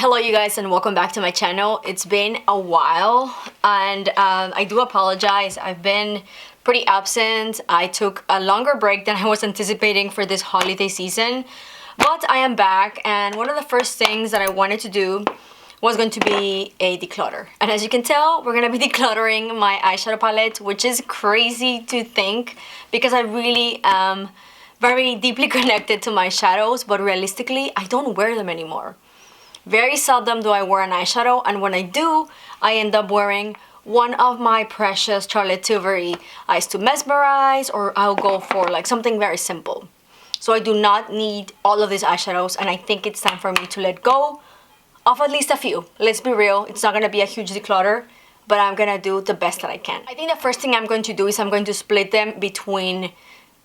Hello you guys and welcome back to my channel. It's been a while and I do apologize. I've been pretty absent. I took a longer break than I was anticipating for this holiday season, but I am back, and one of the first things that I wanted to do was going to be a declutter. And as you can tell, we're gonna be decluttering my eyeshadow palette, which is crazy to think because I really am very deeply connected to my shadows, but realistically I don't wear them anymore. Very seldom do I wear an eyeshadow, and when I do, I end up wearing one of my precious Charlotte Tilbury Eyes to Mesmerize, or I'll go for like something very simple. So I do not need all of these eyeshadows, and I think it's time for me to let go of at least a few. Let's be real, it's not gonna be a huge declutter, but I'm gonna do the best that I can. I think the first thing I'm going to do is I'm going to split them between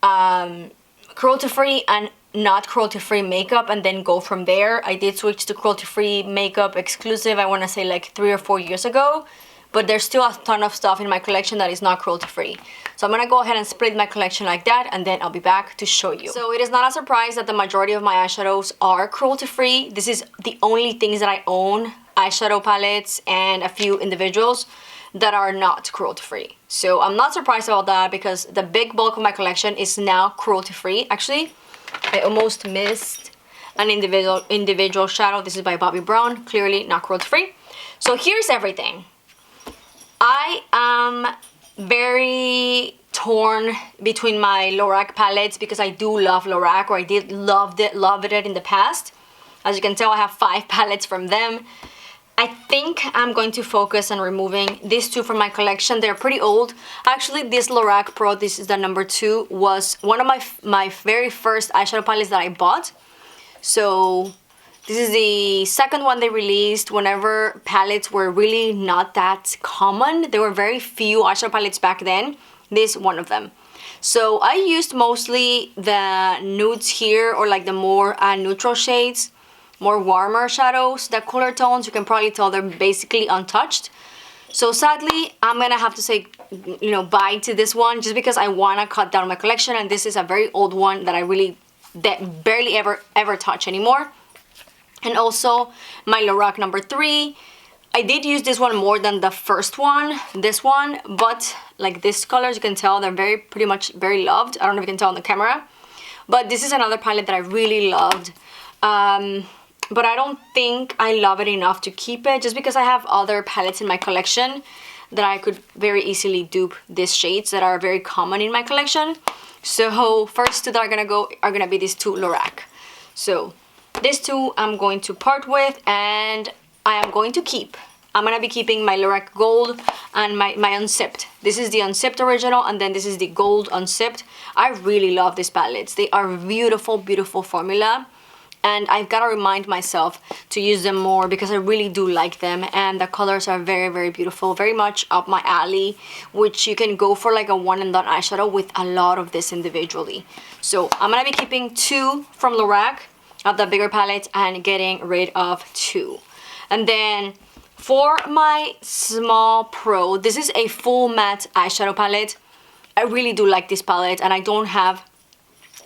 cruelty-free and not cruelty-free makeup, and then go from there. I did switch to cruelty-free makeup exclusive, I want to say like 3 or 4 years ago, but there's still a ton of stuff in my collection that is not cruelty-free. So I'm gonna go ahead and split my collection like that, and then I'll be back to show you. So it is not a surprise that the majority of my eyeshadows are cruelty-free. This is the only things that I own, eyeshadow palettes and a few individuals, that are not cruelty-free. So I'm not surprised about that because the big bulk of my collection is now cruelty-free. Actually, I almost missed an individual shadow. This is by Bobbi Brown, clearly not cruelty-free. So here's everything. I am very torn between my Lorac palettes because I do love Lorac, or I did love it in the past. As you can tell, I have 5 palettes from them. I think I'm going to focus on removing these 2 from my collection. They're pretty old. Actually, this Lorac Pro, this is the number 2, was one of my very first eyeshadow palettes that I bought. So this is the second one they released whenever palettes were really not that common. There were very few eyeshadow palettes back then. This is one of them. So I used mostly the nudes here, or like the more neutral shades, more warmer shadows. The cooler tones, you can probably tell they're basically untouched. So sadly, I'm gonna have to say, you know, bye to this one, just because I wanna cut down my collection, and this is a very old one that I really barely ever touch anymore. And also my Lorac number 3, I did use this one more than the first one, this one, but like this color, as you can tell, they're pretty much very loved. I don't know if you can tell on the camera, but this is another palette that I really loved. But I don't think I love it enough to keep it, just because I have other palettes in my collection that I could very easily dupe these shades that are very common in my collection. So first 2 that are gonna be these 2 Lorac. So these 2 I'm going to part with, and I am going to keep. I'm gonna be keeping my Lorac Gold and my Unzipped. This is the Unzipped original, and then this is the Gold Unzipped. I really love these palettes. They are beautiful, beautiful formula. And I've got to remind myself to use them more because I really do like them, and the colors are very, very beautiful, very much up my alley, which you can go for like a one and done eyeshadow with a lot of this individually. So I'm gonna be keeping 2 from Lorac of the bigger palette and getting rid of 2. And then for my small Pro, this is a full matte eyeshadow palette. I really do like this palette, and I don't have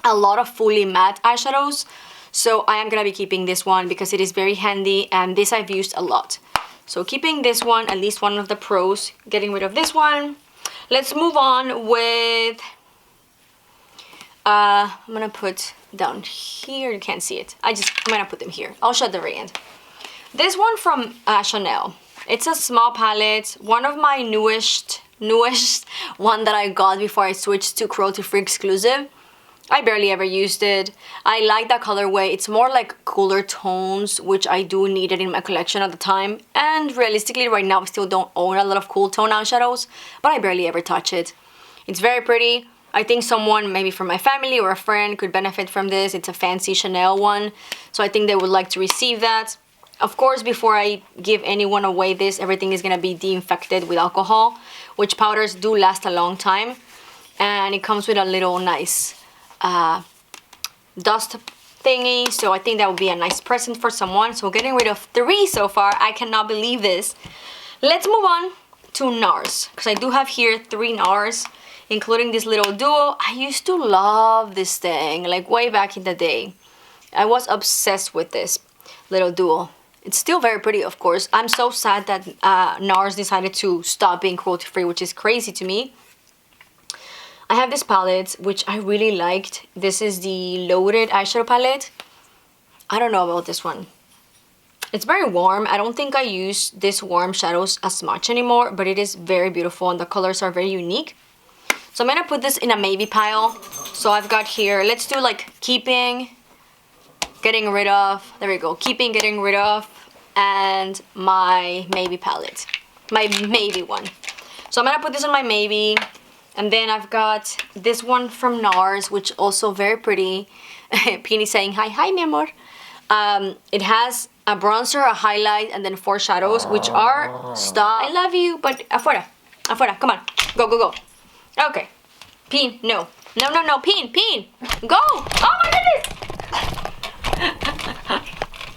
a lot of fully matte eyeshadows. So I am gonna be keeping this one because it is very handy, and this I've used a lot. So keeping this one, at least one of the Pros, getting rid of this one. Let's move on with, I'm gonna put down here, you can't see it. I'm gonna put them here. I'll show at the very end. This one from Chanel. It's a small palette, one of my newest one that I got before I switched to cruelty-free exclusive. I barely ever used it. I like that colorway. It's more like cooler tones, which I do need it in my collection at the time. And realistically, right now, I still don't own a lot of cool tone eyeshadows, but I barely ever touch it. It's very pretty. I think someone, maybe from my family or a friend, could benefit from this. It's a fancy Chanel one, so I think they would like to receive that. Of course, before I give anyone away this, everything is gonna be de-infected with alcohol, which powders do last a long time. And it comes with a little nice dust thingy, so I think that would be a nice present for someone. So getting rid of 3 so far. I cannot believe this. Let's move on to NARS, because I do have here 3 NARS, including this little duo. I used to love this thing, like way back in the day. I was obsessed with this little duo. It's still very pretty, of course. I'm so sad that NARS decided to stop being cruelty-free, which is crazy to me. I have this palette, which I really liked. This is the Loaded eyeshadow palette. I don't know about this one. It's very warm. I don't think I use this warm shadows as much anymore, but it is very beautiful and the colors are very unique. So I'm gonna put this in a maybe pile. So I've got here, let's do like keeping, getting rid of, there we go, keeping, getting rid of, and my maybe palette, my maybe one. So I'm gonna put this on my maybe, and then I've got this one from NARS, which also very pretty. Peony saying hi, hi mi amor. It has a bronzer, a highlight, and then 4 shadows, which are stop. I love you, but afuera, afuera, come on, go, go, go. Okay, Peen, no, no, no, no, Peen, Peen, go. Oh my goodness.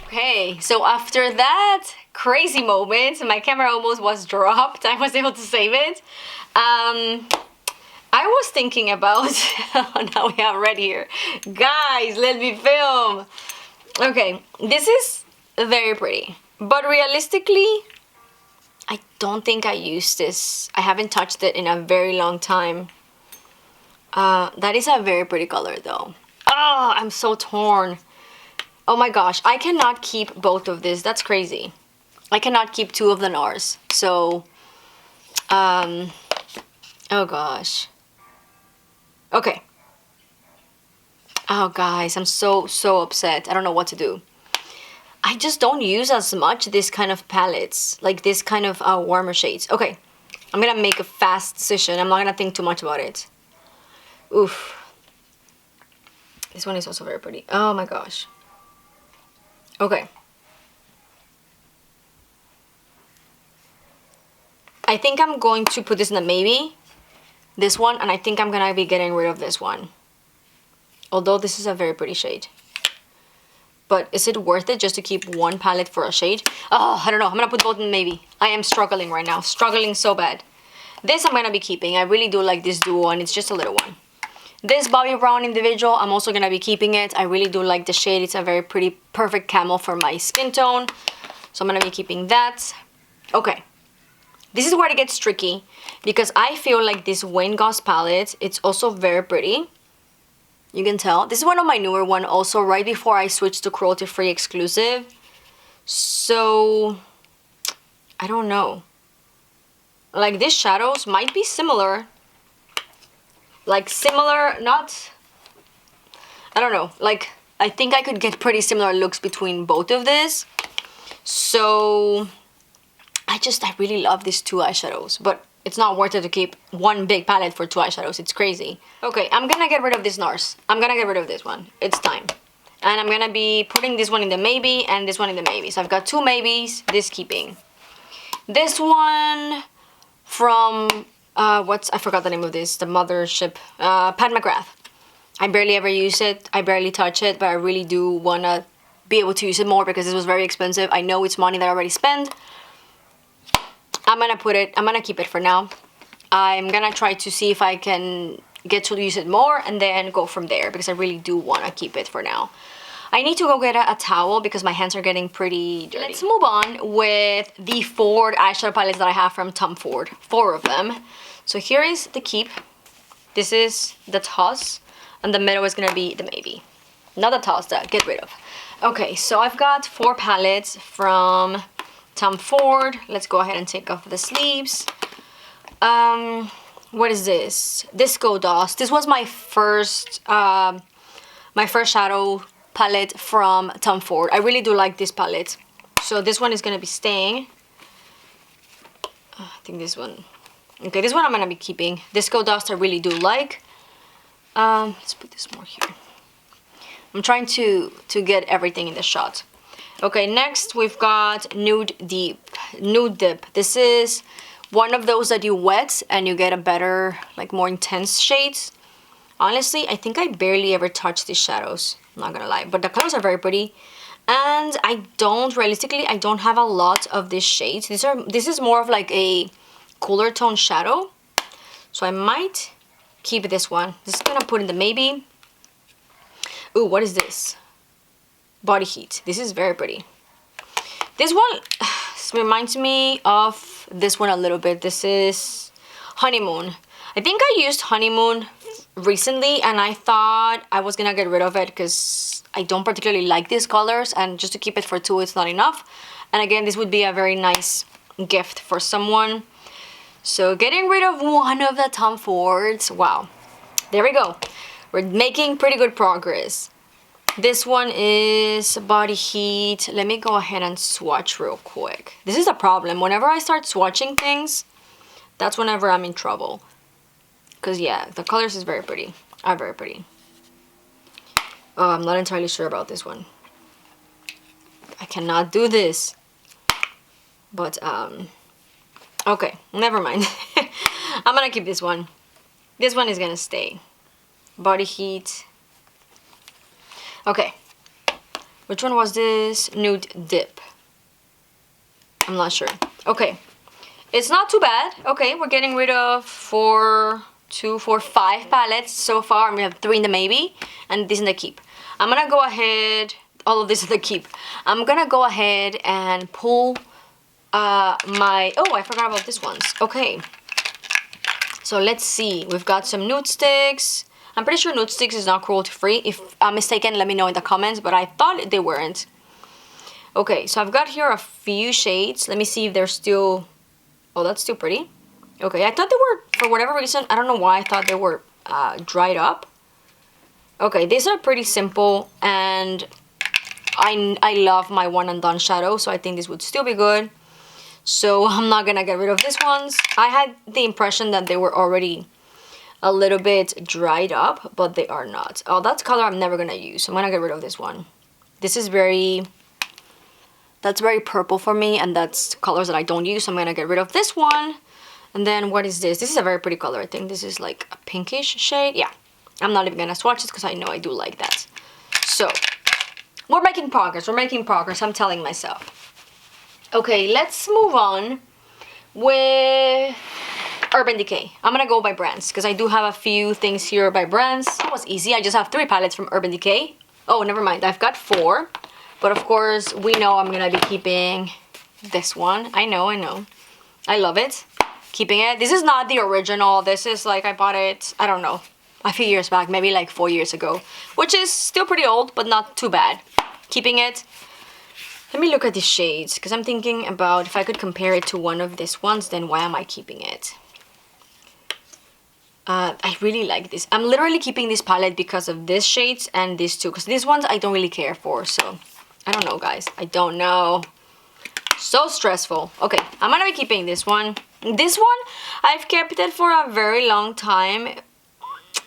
Okay, so after that crazy moment, my camera almost was dropped. I was able to save it. I was thinking about, now we have red here. Guys, let me film. Okay, this is very pretty, but realistically, I don't think I used this. I haven't touched it in a very long time. That is a very pretty color though. Oh, I'm so torn. Oh my gosh, I cannot keep both of this. That's crazy. I cannot keep 2 of the NARS. So, oh gosh. Okay. Oh guys, I'm so upset. I don't know what to do. I just don't use as much this kind of palettes, like this kind of warmer shades. Okay, I'm gonna make a fast decision. I'm not gonna think too much about it. Oof. This one is also very pretty. Oh my gosh. Okay. I think I'm going to put this in the maybe. This one, and I think I'm gonna be getting rid of this one. Although this is a very pretty shade. But is it worth it just to keep one palette for a shade? Oh, I don't know. I'm gonna put both in maybe. I am struggling right now. Struggling so bad. This I'm gonna be keeping. I really do like this duo, and it's just a little one. This Bobbi Brown individual, I'm also gonna be keeping it. I really do like the shade. It's a very pretty, perfect camel for my skin tone. So I'm gonna be keeping that. Okay. This is where it gets tricky, because I feel like this Wayne Goss palette, it's also very pretty. You can tell. This is one of my newer one also, right before I switched to cruelty-free exclusive. So, I don't know. Like, these shadows might be similar. Like, similar, not... I don't know. Like, I think I could get pretty similar looks between both of this. So, I really love these 2 eyeshadows. But it's not worth it to keep one big palette for 2 eyeshadows. It's crazy. Okay, I'm gonna get rid of this NARS. I'm gonna get rid of this one. It's time. And I'm gonna be putting this one in the maybe and this one in the maybe. So I've got 2 maybes, this keeping. This one from, I forgot the name of this, the mothership, Pat McGrath. I barely ever use it. I barely touch it, but I really do wanna be able to use it more because this was very expensive. I know it's money that I already spent. I'm gonna keep it for now. I'm gonna try to see if I can get to use it more and then go from there, because I really do want to keep it for now. I need to go get a towel because my hands are getting pretty dirty. Let's move on with the Ford eyeshadow palettes that I have from Tom Ford. 4 of them. So here is the keep. This is the toss. And the middle is gonna be the maybe. Not the toss, the get rid of. Okay, so I've got 4 palettes from Tom Ford. Let's go ahead and take off the sleeves. What is this? Disco Dust. This was my first shadow palette from Tom Ford. I really do like this palette. So this one is gonna be staying. I think this one. Okay, this one I'm gonna be keeping. Disco Dust I really do like. Let's put this more here. I'm trying to get everything in the shot. Okay, next we've got Nude Dip. This is one of those that you wet and you get a better, like more intense shades. Honestly, I think I barely ever touch these shadows. I'm not gonna lie, but the colors are very pretty. And I don't have a lot of these shades. This is more of like a cooler tone shadow. So I might keep this one. This is gonna put in the maybe. Ooh, what is this? Body Heat. This is very pretty. This one reminds me of this one a little bit. This is Honeymoon. I think I used Honeymoon recently and I thought I was gonna get rid of it because I don't particularly like these colors, and just to keep it for 2 it's not enough. And again, this would be a very nice gift for someone. So getting rid of one of the Tom Fords. Wow, there we go. We're making pretty good progress. This one is Body Heat. Let me go ahead and swatch real quick. This is a problem. Whenever I start swatching things, that's whenever I'm in trouble. Because yeah, the colors is very pretty. Are very pretty. Oh, I'm not entirely sure about this one. I cannot do this. But, okay, never mind. I'm gonna keep this one. This one is gonna stay. Body Heat. Okay. Which one was this? Nude Dip. I'm not sure. Okay. It's not too bad. Okay, we're getting rid of 5 palettes so far. We have 3 in the maybe, and this in the keep. I'm gonna go ahead, all of this in the keep. I'm gonna go ahead and pull my, oh, I forgot about these ones. Okay. So let's see. We've got some nude sticks. I'm pretty sure nude sticks is not cruelty free. If I'm mistaken, let me know in the comments, but I thought they weren't. Okay, so I've got here a few shades. Let me see if they're still, oh, that's still pretty. Okay, I thought they were, for whatever reason, I don't know why I thought they were dried up. Okay, these are pretty simple, and I love my one and done shadow, so I think this would still be good. So I'm not gonna get rid of these ones. I had the impression that they were already a little bit dried up, but they are not. Oh, that's color I'm never gonna use. I'm gonna get rid of this one. This is that's very purple for me, and that's colors that I don't use, so I'm gonna get rid of this one. And then what is this? This is a very pretty color. I think this is like a pinkish shade. Yeah, I'm not even gonna swatch this because I know I do like that. So we're making progress. We're making progress. I'm telling myself. Okay, let's move on with Urban Decay. I'm gonna go by brands because I do have a few things here by brands. That was easy. I just have 3 palettes from Urban Decay. Oh, never mind. I've got 4. But of course, we know I'm gonna be keeping this one. I know. I love it. Keeping it. This is not the original. This is like, I bought it, I don't know, a few years back, maybe like 4 years ago, which is still pretty old, but not too bad. Keeping it. Let me look at the shades, because I'm thinking about if I could compare it to one of these ones, then why am I keeping it? I really like this. I'm literally keeping this palette because of these shades and these two, because these ones I don't really care for, so I don't know, guys. I don't know. So stressful. Okay, I'm gonna be keeping this one. This one, I've kept it for a very long time,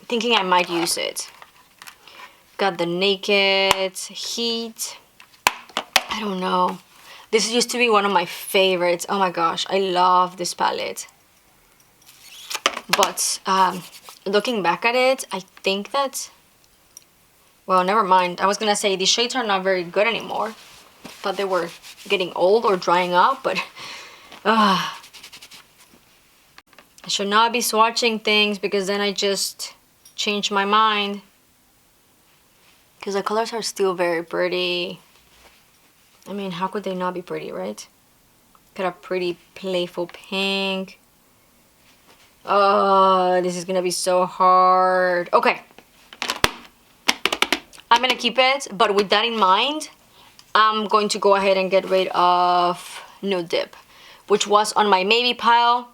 thinking I might use it. Got the Naked Heat. I don't know. This used to be one of my favorites. Oh my gosh, I love this palette. But looking back at it, I think that, well, never mind. I was gonna say these shades are not very good anymore. Thought they were getting old or drying up, but I should not be swatching things because then I just change my mind. Because the colors are still very pretty. I mean, how could they not be pretty, right? Got a pretty playful pink. Oh, this is gonna be so hard. Okay. I'm gonna keep it, but with that in mind, I'm going to go ahead and get rid of Nude Dip, which was on my maybe pile.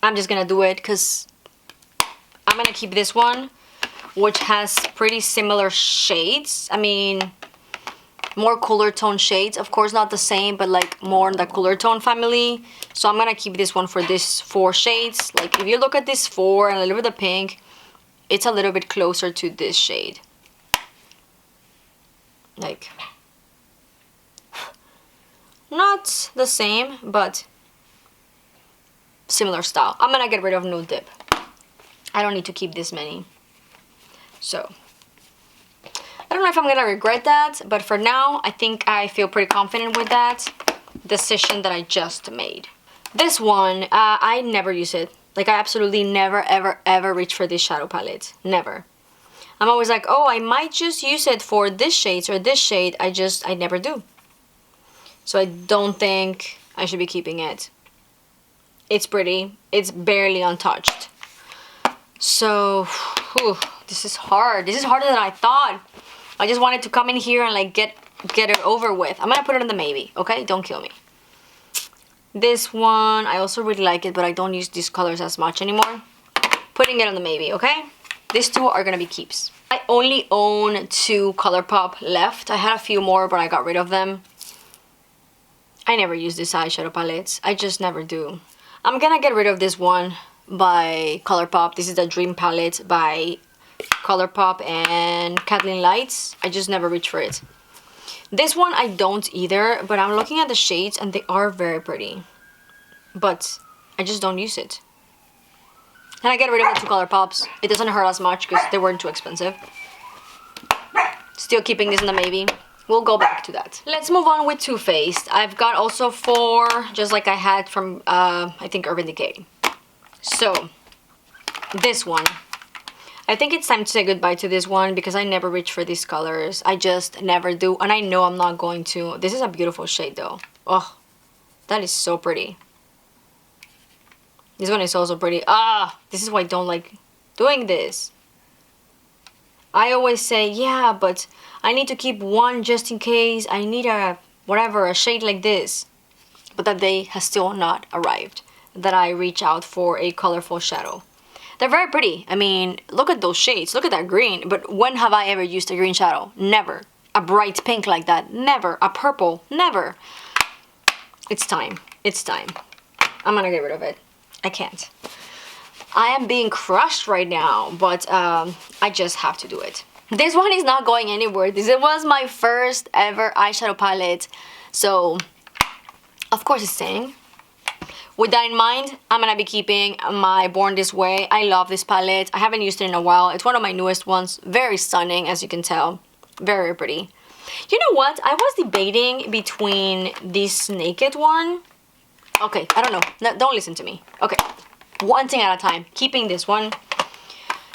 I'm just gonna do it because I'm gonna keep this one, which has pretty similar shades. I mean, more cooler tone shades. Of course, not the same, but like more in the cooler tone family. So I'm gonna keep this one for this 4 shades. Like if you look at this 4 and a little bit of pink, it's a little bit closer to this shade. Like, not the same, but similar style. I'm gonna get rid of Nude Dip. I don't need to keep this many. So I don't know if I'm gonna regret that, but for now, I think I feel pretty confident with that decision that I just made. This one, I never use it. Like, I absolutely never, ever, ever reach for this shadow palette. Never. I'm always like, oh, I might just use it for this shade or this shade. I never do. So I don't think I should be keeping it. It's pretty. It's barely untouched. So, whew, this is hard. This is harder than I thought. I just wanted to come in here and like get it over with. I'm gonna put it in the maybe, okay? Don't kill me. This one, I also really like it, but I don't use these colors as much anymore. Putting it on the maybe, okay? These two are gonna be keeps. I only own 2 ColourPop left. I had a few more, but I got rid of them. I never use these eyeshadow palettes. I just never do. I'm gonna get rid of this one by ColourPop. This is the Dream palette by ColourPop and Kathleen Lights. I just never reach for it. This one I don't either, but I'm looking at the shades and they are very pretty. But I just don't use it. And I get rid of the 2 ColourPops. It doesn't hurt as much because they weren't too expensive. Still keeping this in the maybe. We'll go back to that. Let's move on with Too Faced. I've got also 4, just like I had from, I think, Urban Decay. So, this one. I think it's time to say goodbye to this one because I never reach for these colors. I just never do, and I know I'm not going to. This is a beautiful shade though. Oh, that is so pretty. This one is also pretty. Ah, this is why I don't like doing this. I always say, yeah, but I need to keep one just in case. I need a, whatever, a shade like this. But that day has still not arrived that I reach out for a colorful shadow. They're very pretty. I mean, look at those shades. Look at that green. But when have I ever used a green shadow? Never. A bright pink like that? Never. A purple? Never. It's time. It's time. I'm gonna get rid of it. I can't. I am being crushed right now, but I just have to do it. This one is not going anywhere. This was my first ever eyeshadow palette, so of course it's staying. With that in mind, I'm gonna be keeping my Born This Way. I love this palette. I haven't used it in a while. It's one of my newest ones. Very stunning, as you can tell. Very pretty. You know what? I was debating between this Naked one. Okay, I don't know. No, don't listen to me. Okay, one thing at a time. Keeping this one.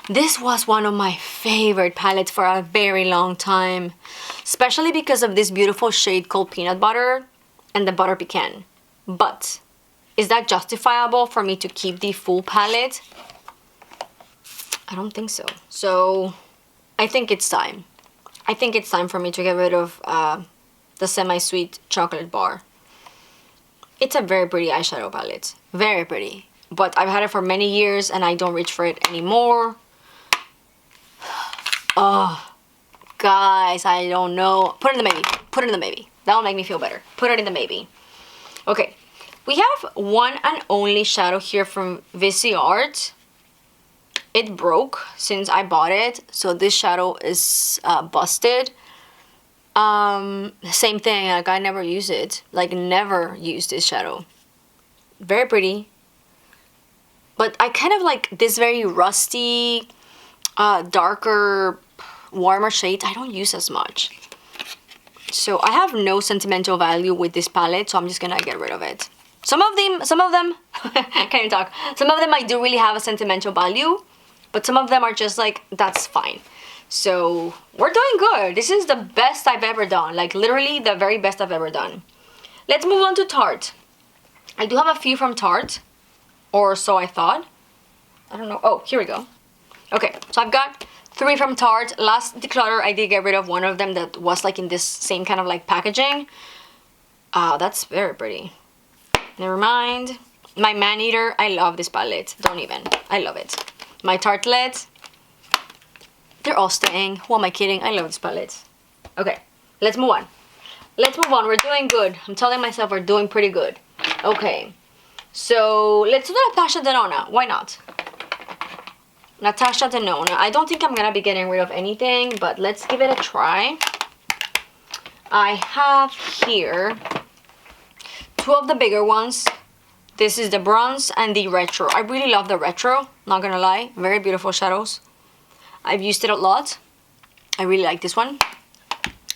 This was one of my favorite palettes for a very long time. Especially because of this beautiful shade called Peanut Butter and the Butter Pecan. But is that justifiable for me to keep the full palette? I don't think so. So I think it's time. I think it's time for me to get rid of the semi-sweet chocolate bar. It's a very pretty eyeshadow palette. Very pretty. But I've had it for many years and I don't reach for it anymore. Oh, guys, I don't know. Put it in the maybe. Put it in the maybe. That'll make me feel better. Put it in the maybe. Okay. We have one and only shadow here from Visi Art. It broke since I bought it, so this shadow is busted. Same thing, like I never use it. Like never use this shadow. Very pretty. But I kind of like this very rusty, darker, warmer shade. I don't use as much. So I have no sentimental value with this palette, so I'm just gonna get rid of it. Some of them, can't even talk. Some of them I do really have a sentimental value, but some of them are just like, that's fine. So we're doing good. This is the best I've ever done. Like literally the very best I've ever done. Let's move on to Tarte. I do have a few from Tarte, or so I thought. I don't know. Oh, here we go. Okay, so I've got 3 from Tarte. Last declutter, I did get rid of one of them that was like in this same kind of like packaging. That's very pretty. Never mind. My Man-Eater, I love this palette. Don't even. I love it. My Tartelette, they're all staying. Who am I kidding? I love this palette. Okay, let's move on. Let's move on. We're doing good. I'm telling myself we're doing pretty good. Okay, so let's do Natasha Denona. Why not? Natasha Denona. I don't think I'm gonna be getting rid of anything, but let's give it a try. I have here 2 of the bigger ones. This is the bronze and the retro. I really love the retro, not gonna lie. Very beautiful shadows. I've used it a lot. I really like this one.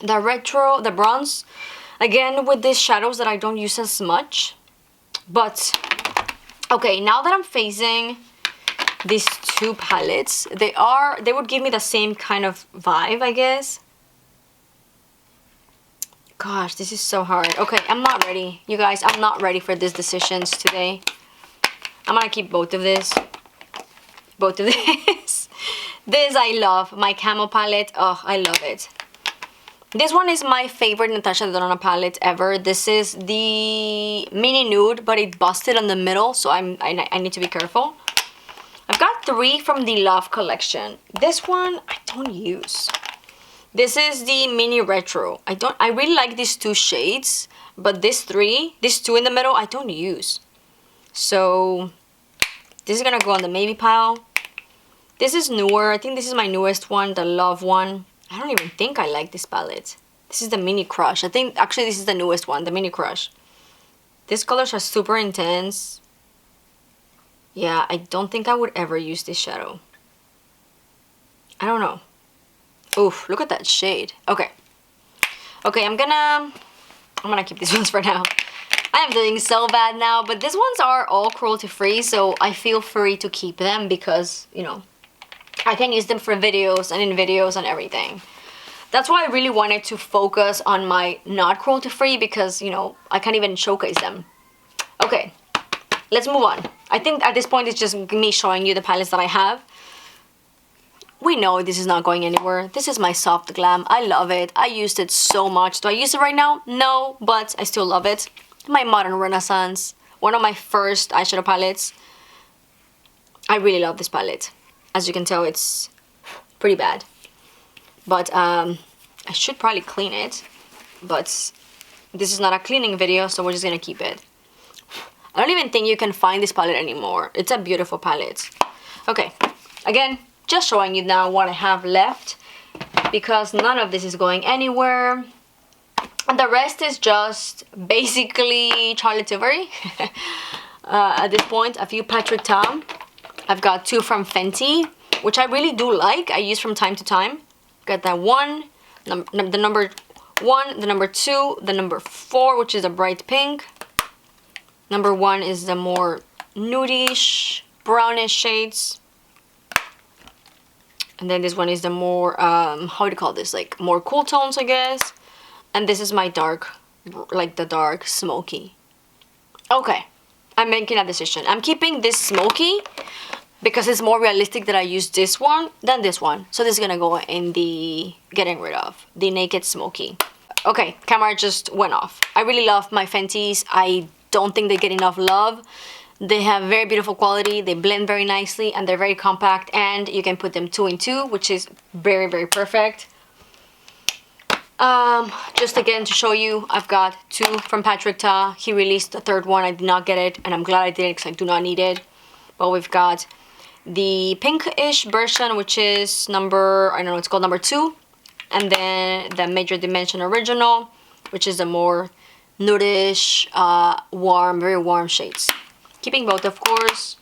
The retro, the bronze, again with these shadows that I don't use as much. But, okay, now that I'm facing these 2 palettes, they would give me the same kind of vibe, I guess. Gosh, this is so hard. Okay, I'm not ready. You guys, I'm not ready for these decisions today. I'm gonna keep both of this. Both of this. This I love. My Camo palette. Oh, I love it. This one is my favorite Natasha Denona palette ever. This is the mini nude, but it busted on the middle, so I need to be careful. I've got 3 from the Love collection. This one I don't use. This is the mini retro. I really like these 2 shades, but these 2 in the middle, I don't use. So this is gonna go on the maybe pile. This is newer. I think this is my newest one, the Love one. I don't even think I like this palette. This is the Mini Crush. I think actually this is the newest one, the Mini Crush. These colors are super intense. Yeah, I don't think I would ever use this shadow. I don't know. Oof, look at that shade. Okay. Okay, I'm gonna keep these ones for now. I am doing so bad now, but these ones are all cruelty free, so I feel free to keep them because, you know, I can use them for videos and in videos and everything. That's why I really wanted to focus on my not cruelty free because, you know, I can't even showcase them. Okay, let's move on. I think at this point it's just me showing you the palettes that I have. We know this is not going anywhere. This is my Soft Glam. I love it. I used it so much. Do I use it right now? No, but I still love it. My Modern Renaissance. One of my first eyeshadow palettes. I really love this palette. As you can tell, it's pretty bad. But I should probably clean it. But this is not a cleaning video, so we're just gonna keep it. I don't even think you can find this palette anymore. It's a beautiful palette. Okay, again, just showing you now what I have left because none of this is going anywhere. And the rest is just basically Charlotte Tilbury. At this point, a few Patrick Ta. I've got 2 from Fenty, which I really do like. I use from time to time. Got that one, the number 1, the number 2, the number 4, which is a bright pink. Number 1 is the more nudish, brownish shades. And then this one is the more, how do you call this? Like more cool tones, I guess. And this is my dark, like the dark smoky. Okay, I'm making a decision. I'm keeping this smoky because it's more realistic that I use this one than this one. So this is gonna go in the getting rid of, the Naked Smoky. Okay, camera just went off. I really love my Fenties. I don't think they get enough love. They have very beautiful quality, they blend very nicely, and they're very compact, and you can put them 2 in 2, which is very, very perfect. Just again to show you, I've got 2 from Patrick Ta. He released the 3rd one. I did not get it, and I'm glad I did it because I do not need it. But we've got the pinkish version, which is number, I don't know, it's called number 2. And then the Major Dimension Original, which is the more nudish, warm, very warm shades. Keeping both, of course.